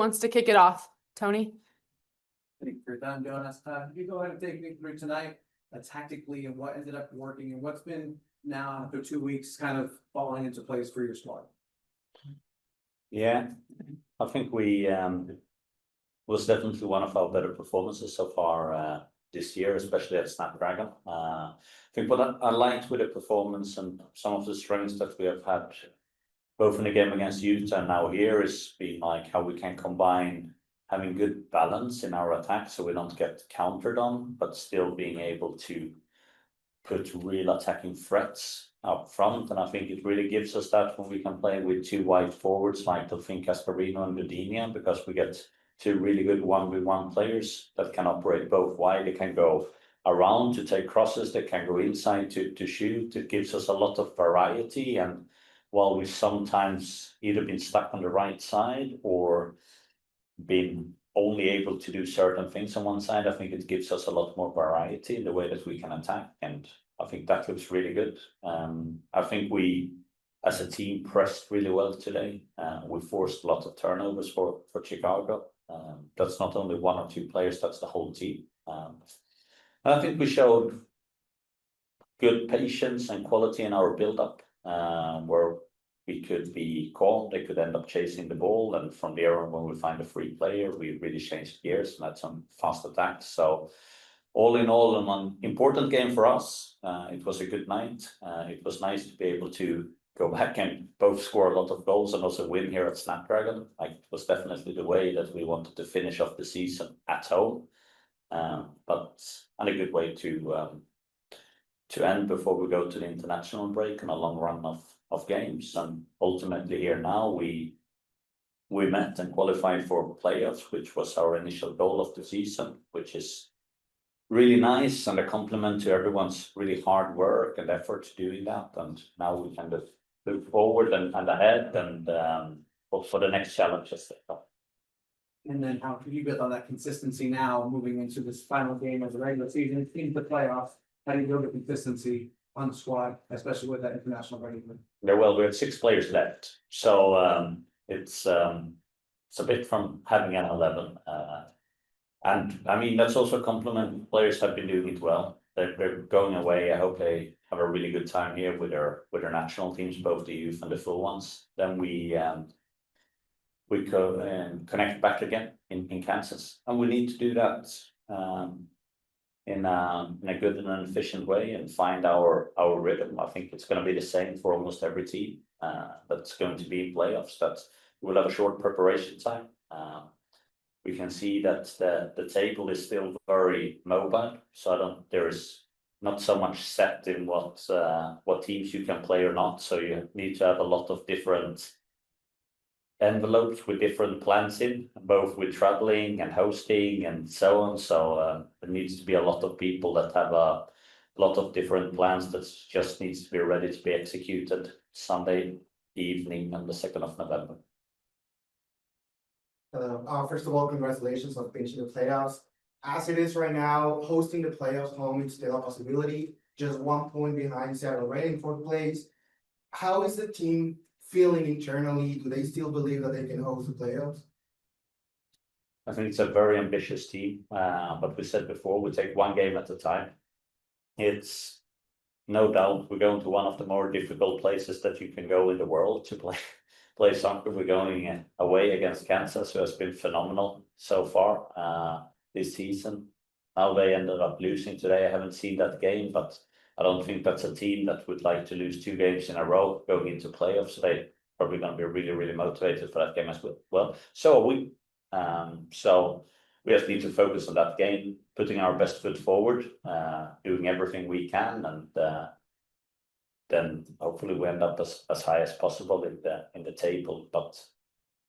wants to kick it off? Tony? I think you're done, Jonas. Can you go ahead and take me through tonight, tactically, and what ended up working, and what's been now after 2 weeks kind of falling into place for your squad? Yeah, I think we was definitely one of our better performances so far this year, especially at Snapdragon. I think what I liked with the performance and some of the strengths that we have had, both in the game against Utah and now here, is being like how we can combine having good balance in our attack so we don't get countered on, but still being able to put real attacking threats up front. And I think it really gives us that when we can play with two wide forwards like I think Casparino and Gudinha, because we get two really good 1v1 players that can operate both wide. They can go around to take crosses, they can go inside to shoot. It gives us a lot of variety. And while we've sometimes either been stuck on the right side or been only able to do certain things on one side, I think it gives us a lot more variety in the way that we can attack, and I think that looks really good. I think we, as a team, pressed really well today. We forced a lot of turnovers for Chicago. That's not only one or two players, that's the whole team. And I think we showed good patience and quality in our build-up, where we could be calm, they could end up chasing the ball, and from there on, when we find a free player, we really changed gears and had some fast attacks. So all in all, an important game for us. It was a good night. It was nice to be able to go back and both score a lot of goals and also win here at Snapdragon. Like, it was definitely the way that we wanted to finish off the season at home, but and a good way to end before we go to the international break and a long run of games. And ultimately here now we met and qualified for playoffs, which was our initial goal of the season, which is really nice and a compliment to everyone's really hard work and effort doing that. And now we kind of look forward and ahead and for the next challenges that come. And then how can you build on that consistency now moving into this final game of the regular season in the playoffs? How do you build the consistency on the squad, especially with that international break? Yeah, well, we have 6 players left, so it's a bit from having an 11, and I mean that's also a compliment. Players have been doing it well. They're going away. I hope they have a really good time here with their national teams, both the youth and the full ones. Then we connect back again in Kansas, and we need to do that in a good and an efficient way and find our rhythm. I think it's going to be the same for almost every team that's going to be in playoffs, that we'll have a short preparation time. We can see that the table is still very mobile, so there is not so much set in what teams you can play or not. So you need to have a lot of different envelopes with different plans in, both with traveling and hosting and so on. So there needs to be a lot of people that have a lot of different plans that just needs to be ready to be executed Sunday evening on the 2nd of November. First of all, congratulations on finishing the playoffs. As it is right now, hosting the playoffs home is still a possibility. Just 1 point behind Seattle Reign in 4th place. How is the team feeling internally? Do they still believe that they can host the playoffs? I think it's a very ambitious team, but we said before, we take one game at a time. It's no doubt we're going to one of the more difficult places that you can go in the world to play soccer. We're going away against Kansas, who has been phenomenal so far this season. Now they ended up losing today. I haven't seen that game, but I don't think that's a team that would like to lose 2 games in a row going into playoffs. So they're probably going to be really, really motivated for that game as well. So we just need to focus on that game, putting our best foot forward, doing everything we can, and then hopefully we end up as high as possible in the table. But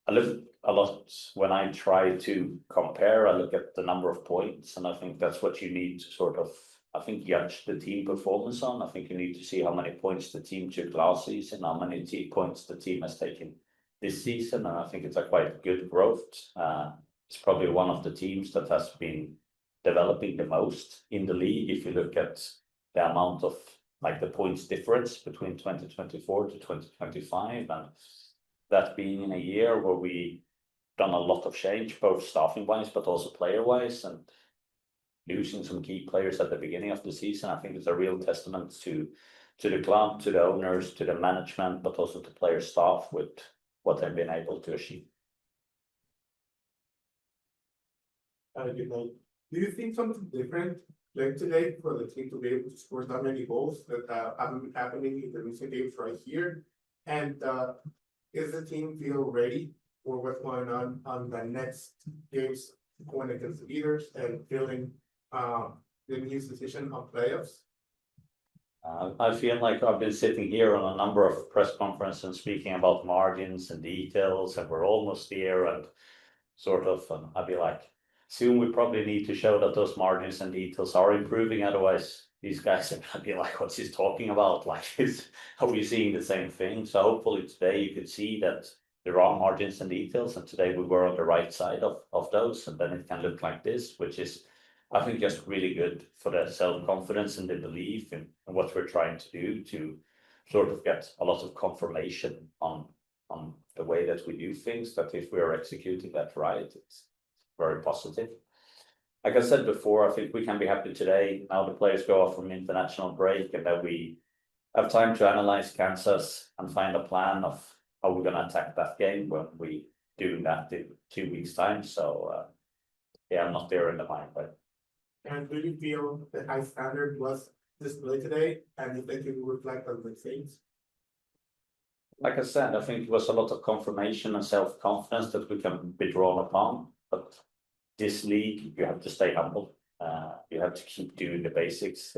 I look a lot when I try to compare. I look at the number of points, and I think that's what you need to sort of, I think, judge the team performance on. I think you need to see how many points the team took last season, how many points the team has taken this season, and I think it's a quite good growth. It's probably one of the teams that has been developing the most in the league. If you look at the amount of like the points difference between 2024 to 2025, and that being in a year where we done a lot of change, both staffing wise, but also player wise, and losing some key players at the beginning of the season. I think it's a real testament to the club, to the owners, to the management, but also to player staff with what they've been able to achieve. Good night. Do you think something different like today for the team to be able to score that many goals that haven't been happening in the recent games right here? And is the team feel ready for what's going on the next games going against the leaders and feeling the new decision on playoffs? I feel like I've been sitting here on a number of press conferences and speaking about margins and details, and we're almost there, and sort of, I'd be like, soon we probably need to show that those margins and details are improving. Otherwise, these guys are gonna be like, what's he talking about? Like, are we seeing the same thing? So hopefully today you could see that there are margins and details, and today we were on the right side of those, and then it can look like this, which is, I think, just really good for the self-confidence and the belief in what we're trying to do, to sort of get a lot of confirmation on the way that we do things, that if we are executing that right, it's very positive. Like I said before, I think we can be happy today. Now the players go off from international break, and then we have time to analyze Kansas and find a plan of how we're gonna attack that game when we do that in 2 weeks' time. So yeah, I'm not there in the mind, but. And do you feel the high standard was displayed today, and you think it will reflect on the things? Like I said, I think it was a lot of confirmation and self-confidence that we can be drawn upon. But this league, you have to stay humble. You have to keep doing the basics.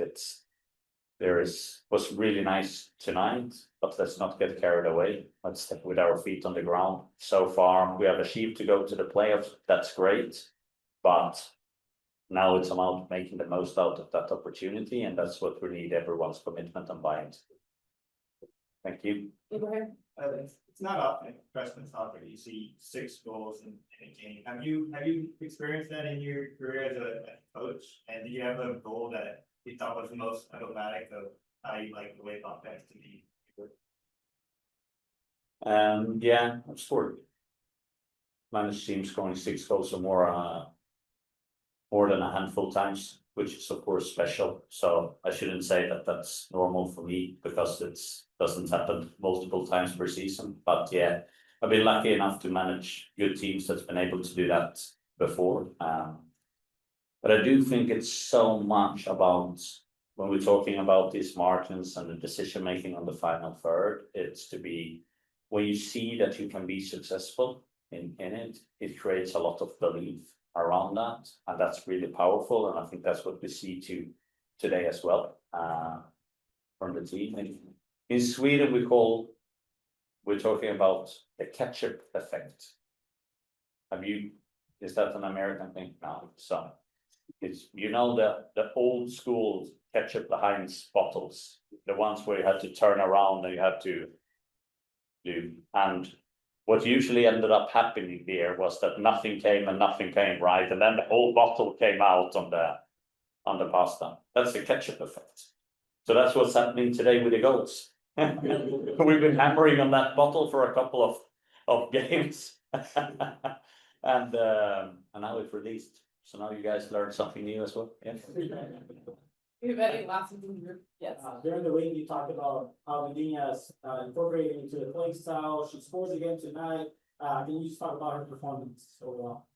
Was really nice tonight, but let's not get carried away. Let's step with our feet on the ground. So far, we have achieved to go to the playoffs. That's great, but now it's about making the most out of that opportunity, and that's what we need everyone's commitment and buy-in to. Thank you. Abraham? It's not often in freshman soccer you see 6 goals in a game. Have you experienced that in your career as a coach? And do you have a goal that you thought was the most emblematic of how you like the way offense to be? Yeah, I've scored. Managed teams scoring 6 goals or more than a handful times, which is of course special. So I shouldn't say that that's normal for me, because it doesn't happen multiple times per season. But yeah, I've been lucky enough to manage good teams that's been able to do that before. But I do think it's so much about, when we're talking about these margins and the decision making on the final third, it's to be, when you see that you can be successful in it, it creates a lot of belief around that, and that's really powerful. And I think that's what we see today as well, from the team. In Sweden, we're talking about the ketchup effect. Is that an American thing? No, so it's, the old school ketchup, the Heinz bottles, the ones where you had to turn around and you had to do, and what usually ended up happening there was that nothing came right, and then the whole bottle came out on the pasta. That's the ketchup effect. So that's what's happening today with the goals. We've been hammering on that bottle for a couple of games, and now it's released. So now you guys learned something new as well. Yeah. You have any last in your, yes. During the week, you talked about how Vidinha's incorporated into the playing style. She scores again tonight. Can you just talk about her performance overall?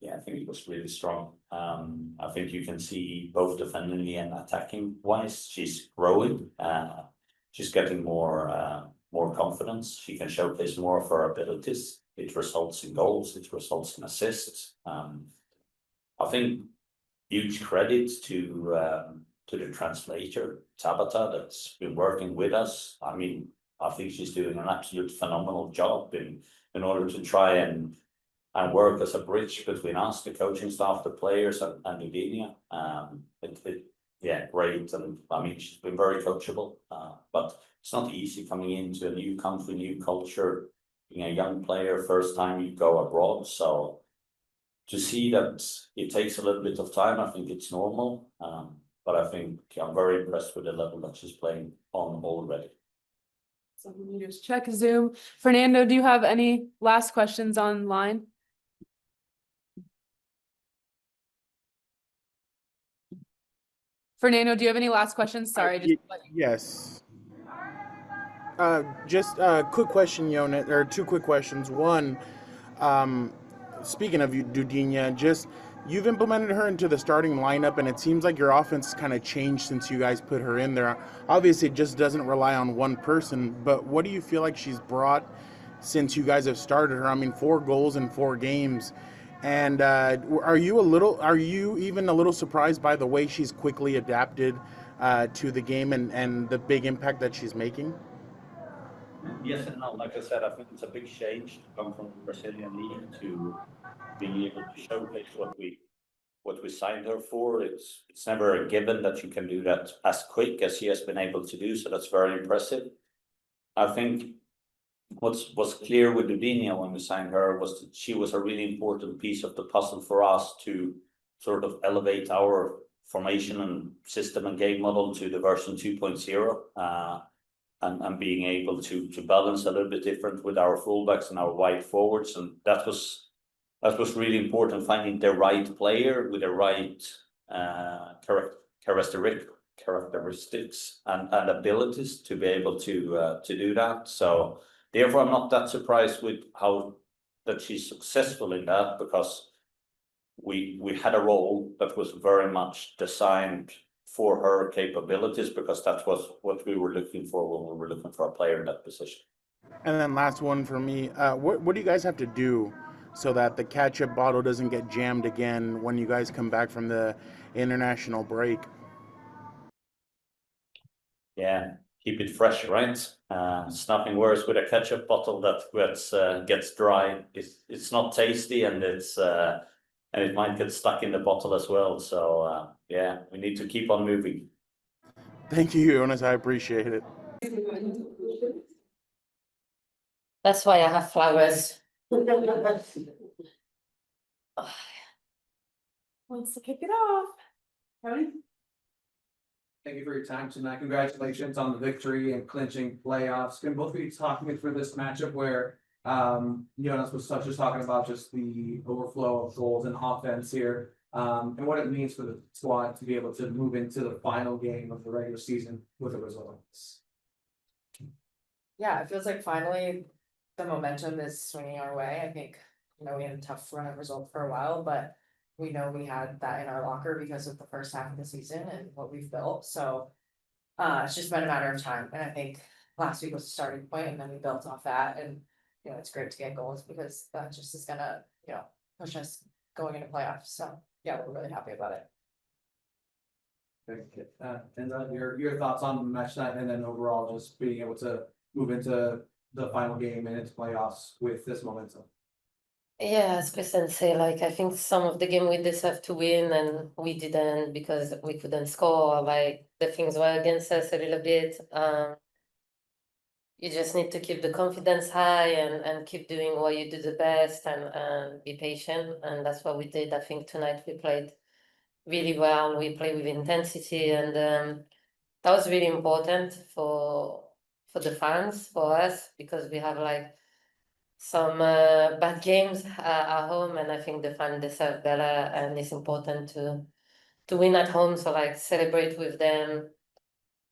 Yeah, I think it was really strong. I think you can see both defending and attacking wise, she's growing. She's getting more confidence. She can showcase more of her abilities. It results in goals. It results in assists. I think huge credit to the translator Tabata that's been working with us. I mean, I think she's doing an absolute phenomenal job in order to try and work as a bridge between us, the coaching staff, the players, and Udinia. Yeah, great. And I mean, she's been very coachable, but it's not easy coming into a new country, new culture, being a young player, first time you go abroad. So to see that it takes a little bit of time, I think it's normal. But I think I'm very impressed with the level that she's playing on already. So we just check Zoom. Fernando, do you have any last questions online? Fernando, do you have any last questions? Sorry, just Yes. Just a quick question, Jonas, or two quick questions. One, um, speaking of you, Dudinha, just you've implemented her into the starting lineup, and it seems like your offense kind of changed since you guys put her in there. Obviously, it just doesn't rely on one person, but what do you feel like she's brought since you guys have started her? I mean, 4 goals in 4 games. And are you even a little surprised by the way she's quickly adapted to the game and the big impact that she's making? Yes and no. Like I said, I think it's a big change to come from the Brazilian league to being able to showcase what we signed her for. It's never a given that you can do that as quick as she has been able to do. So that's very impressive. I think what's clear with Dudinha when we signed her was that she was a really important piece of the puzzle for us to sort of elevate our formation and system and game model to the version 2.0. And being able to balance a little bit different with our fullbacks and our wide forwards. And that was really important, finding the right player with the right characteristics and abilities to be able to do that. So therefore, I'm not that surprised with how that she's successful in that, because we had a role that was very much designed for her capabilities, because that was what we were looking for when we were looking for a player in that position. And then last one for me, what do you guys have to do so that the ketchup bottle doesn't get jammed again when you guys come back from the international break? Yeah, keep it fresh, right? It's nothing worse with a ketchup bottle that gets dry. It's not tasty, and and it might get stuck in the bottle as well. So yeah, we need to keep on moving. Thank you, Jonas. I appreciate it. That's why I have flowers. let's kick it off. Tony? Thank you for your time tonight. Congratulations on the victory and clinching playoffs. Can both of you talk me through this matchup where Jonas was just talking about just the overflow of goals and offense here, and what it means for the squad to be able to move into the final game of the regular season with a result? Yeah, it feels like finally the momentum is swinging our way. I think, we had a tough run of results for a while, but we know we had that in our locker because of the first half of the season and what we've built. So it's just been a matter of time. And I think last week was the starting point, and then we built off that. And, it's great to get goals because that just is gonna, push us going into playoffs. So yeah, we're really happy about it. Thank you. And your thoughts on the match tonight, and then overall just being able to move into the final game and into playoffs with this momentum. Yeah, as Kristen say, like I think some of the game we deserve to win and we didn't because we couldn't score. Like the things were against us a little bit. You just need to keep the confidence high and keep doing what you do the best and be patient. And that's what we did. I think tonight we played really well. We played with intensity, and that was really important for the fans, for us, because we have like some bad games at home, and I think the fans deserve better, and it's important to win at home. So like celebrate with them.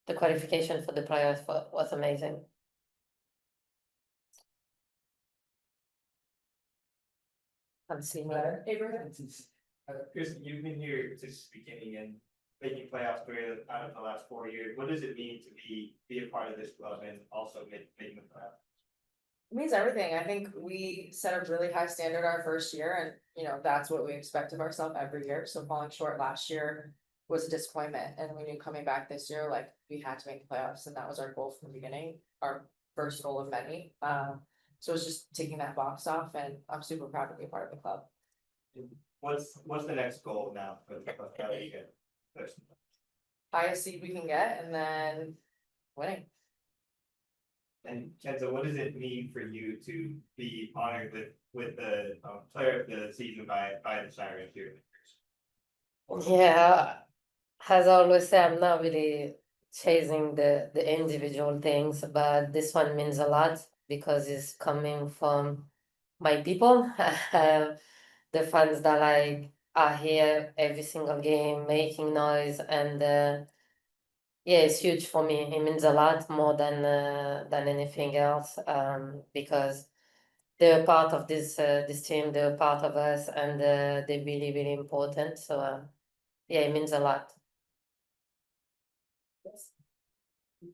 The qualification for the playoffs was amazing. I'm seeing better. Kristen, you've been here since the beginning and making playoffs for out of the last 4 years. What does it mean to be a part of this club and also making the playoffs? It means everything. I think we set a really high standard our first year, and that's what we expect of ourselves every year. So falling short last year was a disappointment, and we knew coming back this year, like we had to make the playoffs, and that was our goal from the beginning, our first goal of many. So it's just taking that box off, and I'm super proud to be a part of the club. What's the next goal now for the club? Highest seed we can get, and then winning. And Kenza, what does it mean for you to be honored with the player of the season by the Sirens here? Yeah, as I always say, I'm not really chasing the individual things, but this one means a lot because it's coming from my people, the fans that like are here every single game, making noise, and yeah, it's huge for me. It means a lot more than anything else, because they're part of this team, they're part of us, and they're really, really important. So yeah, it means a lot.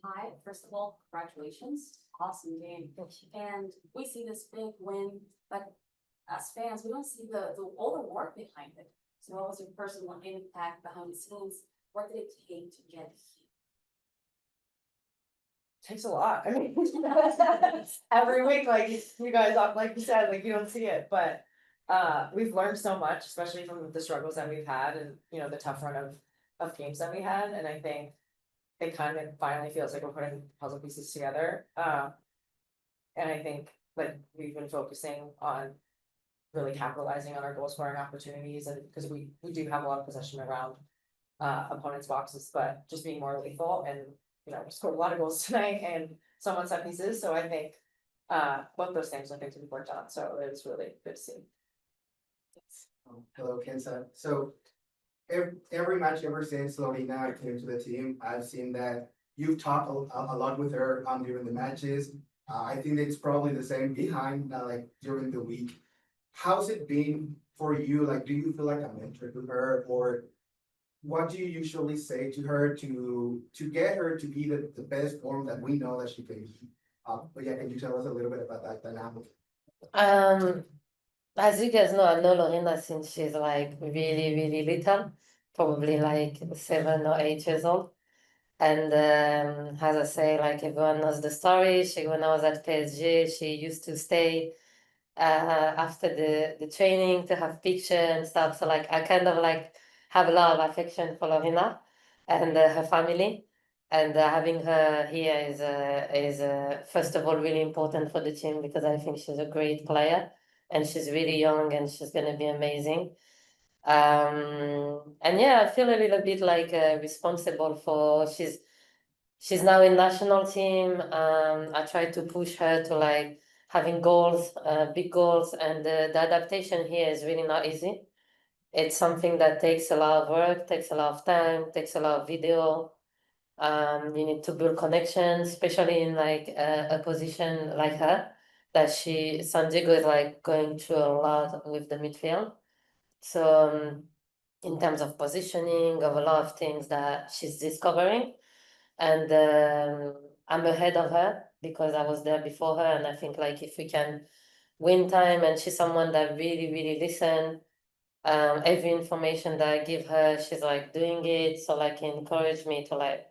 Hi, first of all, congratulations, awesome game. And we see this big win, but as fans, we don't see all the work behind it. So what was your personal impact behind the scenes? What did it take to get here? Takes a lot. I mean, every week, like you guys, like you said, like you don't see it, but we've learned so much, especially from the struggles that we've had, and the tough run of games that we had, and I think it kind of finally feels like we're putting puzzle pieces together. And I think like we've been focusing on really capitalizing on our goal scoring opportunities, and because we do have a lot of possession around opponents' boxes, but just being more lethal, and we scored a lot of goals tonight and some on set pieces. So I think both those things are things we've worked on. So it was really good to see. Hello, Kenza. So every match ever since Lorena came to the team, I've seen that you've talked a lot with her during the matches. I think it's probably the same behind like during the week. How's it been for you? Like, do you feel like a mentor to her, or what do you usually say to her to get her to be the best form that we know that she can be? But yeah, can you tell us a little bit about that dynamic? As you guys know, I know Lorena since she's like really, really little, probably like 7 or 8 years old. And as I say, like everyone knows the story. When I was at PSG, she used to stay after the training to have picture and stuff. So like I kind of like have a lot of affection for Lorena and her family. And having her here is first of all really important for the team, because I think she's a great player and she's really young and she's gonna be amazing. And yeah, I feel a little bit like responsible for she's now in national team. I try to push her to like having goals, big goals, and the adaptation here is really not easy. It's something that takes a lot of work, takes a lot of time, takes a lot of video. You need to build connections, especially in like a position like her, that San Diego is like going through a lot with the midfield. So in terms of positioning, of a lot of things that she's discovering, and I'm ahead of her because I was there before her, and I think like if we can win time, and she's someone that really, really listen. Every information that I give her, she's like doing it, so like encourage me to like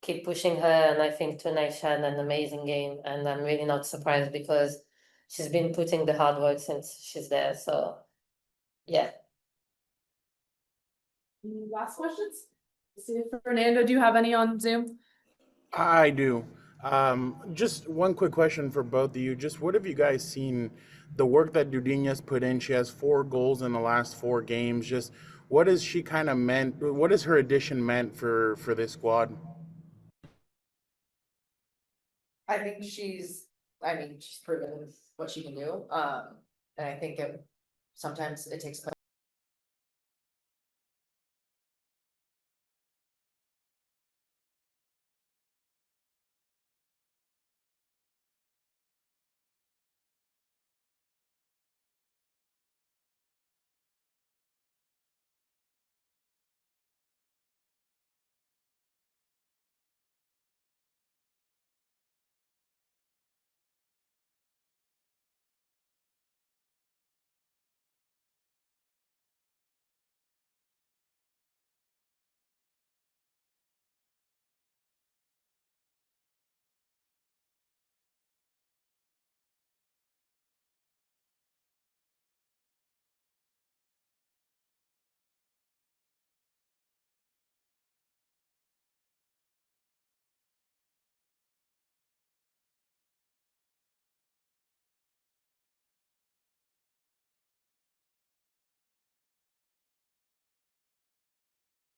keep pushing her. And I think tonight she had an amazing game, and I'm really not surprised because she's been putting the hard work since she's there. So yeah. Last questions? See if Fernando, do you have any on Zoom? I do. Just one quick question for both of you. Just what have you guys seen the work that Dudinha's put in? She has 4 goals in the last 4 games. Just what has she kind of meant? What has her addition meant for this squad? I think she's proven what she can do. And I think sometimes it takes